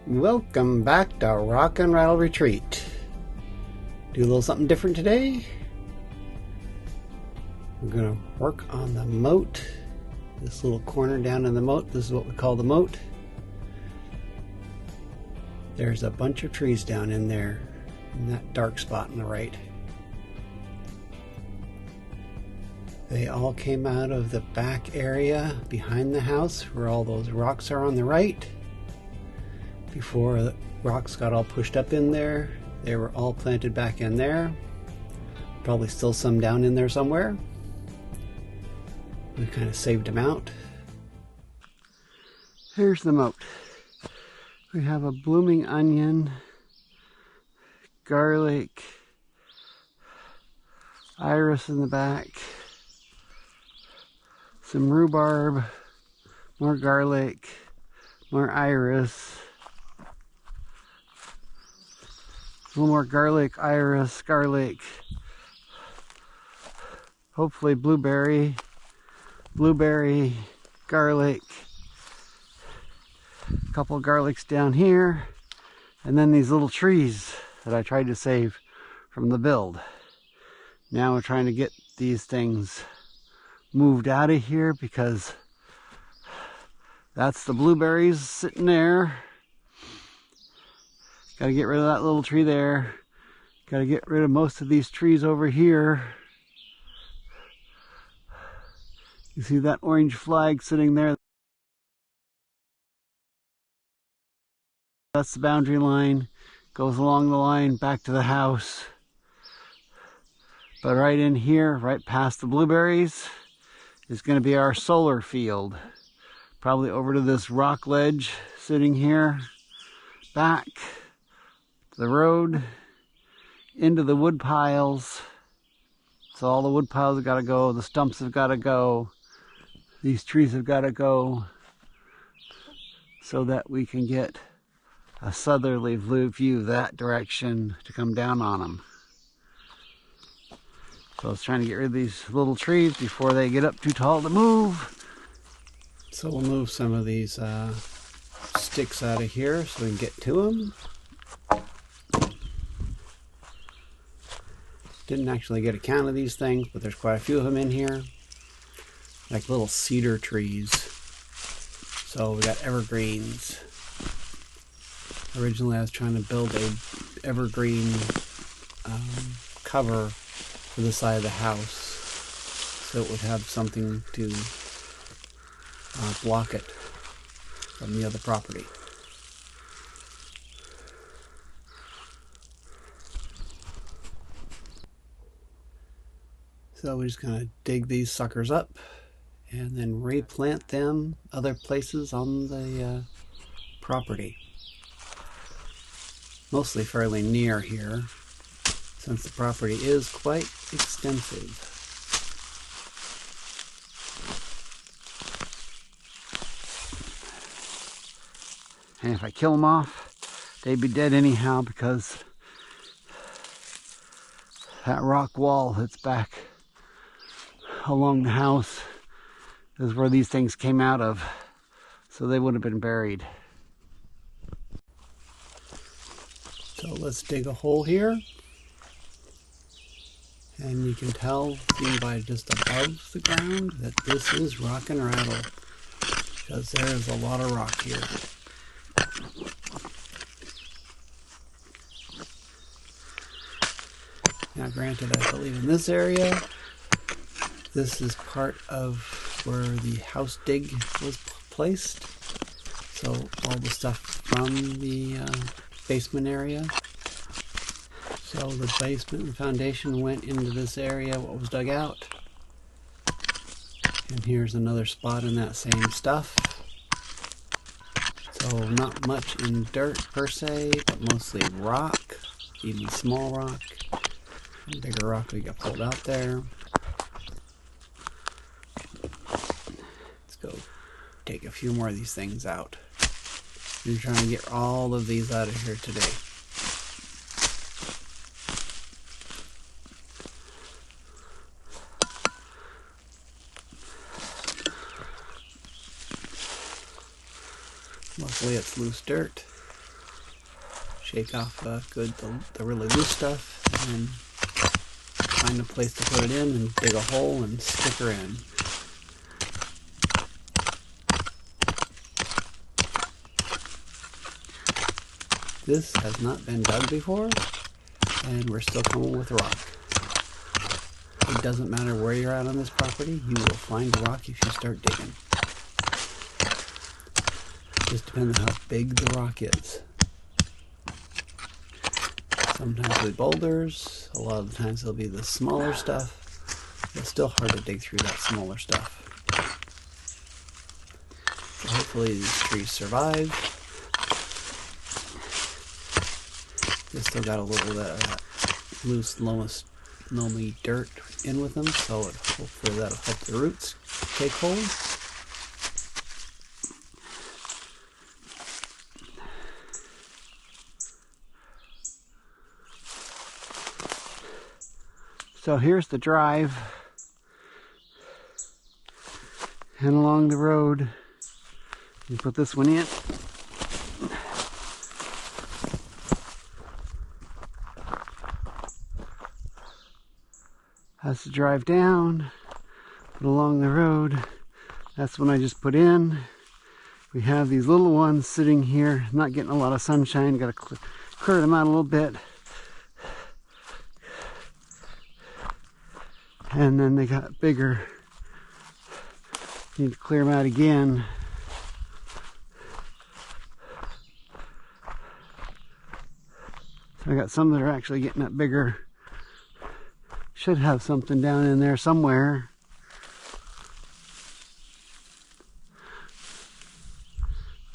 Welcome back to Rock and Rattle Retreat. Do a little something different today. We're going to work on the moat. This little corner down in the moat, this is what we call the moat. There's a bunch of trees down in there, in that dark spot on the right. They all came out of the back area behind the house where all those rocks are on the right. Before the rocks got all pushed up in there, they were all planted back in there. Probably still some down in there somewhere. We kind of saved them out. Here's the moat. We have a blooming onion, garlic, iris in the back, some rhubarb, more garlic, more iris, a little more garlic, iris, garlic, hopefully blueberry, garlic, a couple of garlics down here, and then these little trees that I tried to save from the build. Now we're trying to get these things moved out of here because that's the blueberries sitting there. Got to get rid of that little tree there. Got to get rid of most of these trees over here. You see that orange flag sitting there? That's the boundary line. Goes along the line back to the house. But right in here, right past the blueberries, is going to be our solar field. Probably over to this rock ledge sitting here. Back to the road. Into the wood piles. So all the wood piles have got to go. The stumps have got to go. These trees have got to go. So that we can get a southerly view that direction to come down on them. So I was trying to get rid of these little trees before they get up too tall to move. So we'll move some of these sticks out of here so we can get to them. Didn't actually get a count of these things, but there's quite a few of them in here. Like little cedar trees. So we got evergreens. Originally I was trying to build a evergreen cover for the side of the house so it would have something to block it from the other property. So we're just going to dig these suckers up and then replant them other places on the property. Mostly fairly near here, since the property is quite extensive. And if I kill them off, they'd be dead anyhow because that rock wall that's back along the house is where these things came out of, so they would have been buried. So let's dig a hole here, and you can tell by just above the ground that this is rock and rattle, because there is a lot of rock here. Now granted, I believe in this area, this is part of where the house dig was placed, so all the stuff from the basement area. So the basement and foundation went into this area, what was dug out. And here's another spot in that same stuff. So not much in dirt per se, but mostly rock, even small rock. And bigger rock we got pulled out there. Let's go take a few more of these things out. I'm trying to get all of these out of here today. Luckily it's loose dirt. shake off the really loose stuff, and then find a place to put it in and dig a hole and stick her in. This has not been dug before, and we're still coming with rock. It doesn't matter where you're at on this property, you will find rock if you start digging. Just depends on how big the rock is. Sometimes it'll be boulders, a lot of the times it'll be the smaller stuff. It's still hard to dig through that smaller stuff. So hopefully these trees survive. They still got a little bit of that loose, loamy dirt in with them, so hopefully that'll help the roots take hold. So here's the drive, and along the road, you put this one in. Has to drive down, but along the road, that's when I just put in. We have these little ones sitting here, not getting a lot of sunshine. Got to clear them out a little bit. And then they got bigger. Need to clear them out again. So I got some that are actually getting up bigger. Should have something down in there somewhere.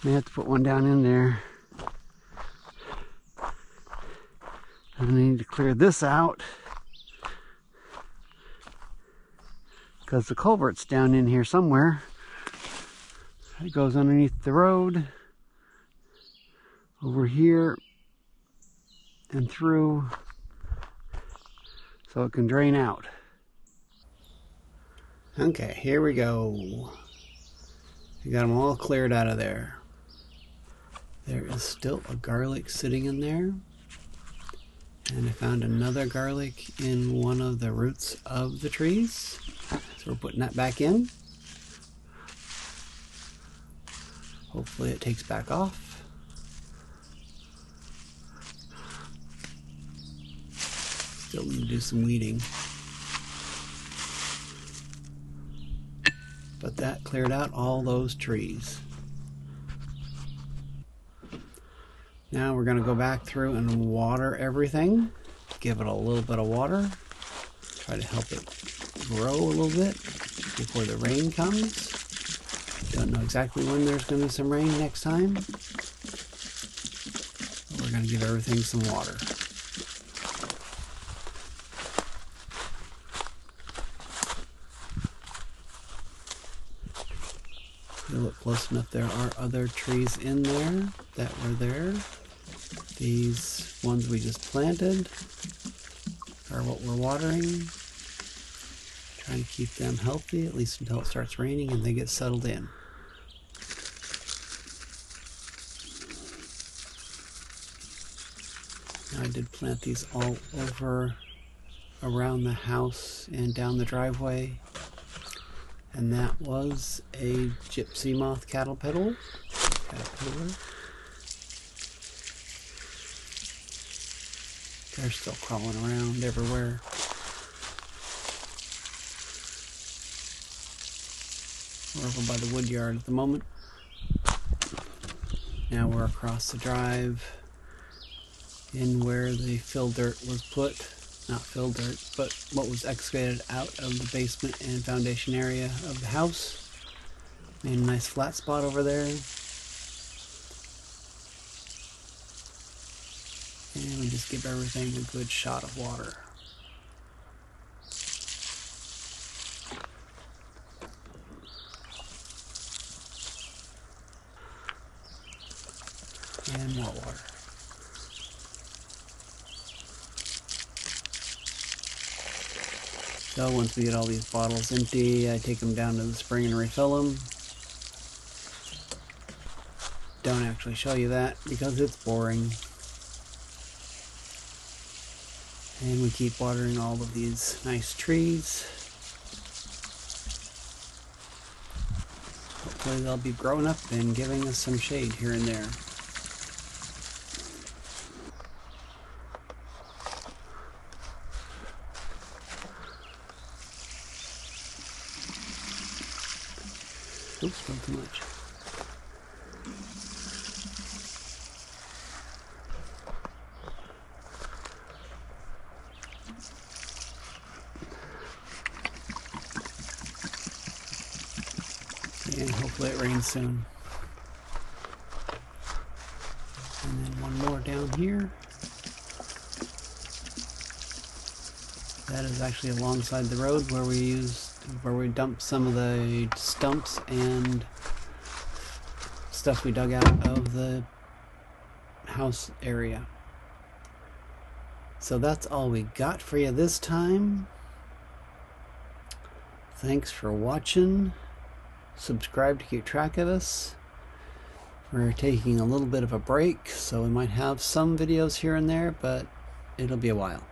May have to put one down in there. And I need to clear this out, because the culvert's down in here somewhere. It goes underneath the road, over here, and through, so it can drain out. Okay, here we go. We got them all cleared out of there. There is still a garlic sitting in there. And I found another garlic in one of the roots of the trees. So we're putting that back in. Hopefully it takes back off. Still need to do some weeding. But that cleared out all those trees. Now we're going to go back through and water everything. Give it a little bit of water. Try to help it grow a little bit before the rain comes. Don't know exactly when there's going to be some rain next time. But we're going to give everything some water. If you look close enough, there are other trees in there that were there. These ones we just planted are what we're watering. Trying to keep them healthy, at least until it starts raining and they get settled in. I did plant these all over around the house and down the driveway. And that was a gypsy moth caterpillar. They're still crawling around everywhere. We're over by the wood yard at the moment. Now we're across the drive in where the fill dirt was put. Not fill dirt, but what was excavated out of the basement and foundation area of the house. Made a nice flat spot over there. And we just give everything a good shot of water. And more water. So once we get all these bottles empty, I take them down to the spring and refill them. Don't actually show you that because it's boring. And we keep watering all of these nice trees. Hopefully they'll be growing up and giving us some shade here and there. Oops, spilled too much. And hopefully it rains soon. And then one more down here. That is actually alongside the road where we dumped some of the stumps and stuff we dug out of the house area. So that's all we got for you this time. Thanks for watching. Subscribe to keep track of us. We're taking a little bit of a break, so we might have some videos here and there, but it'll be a while.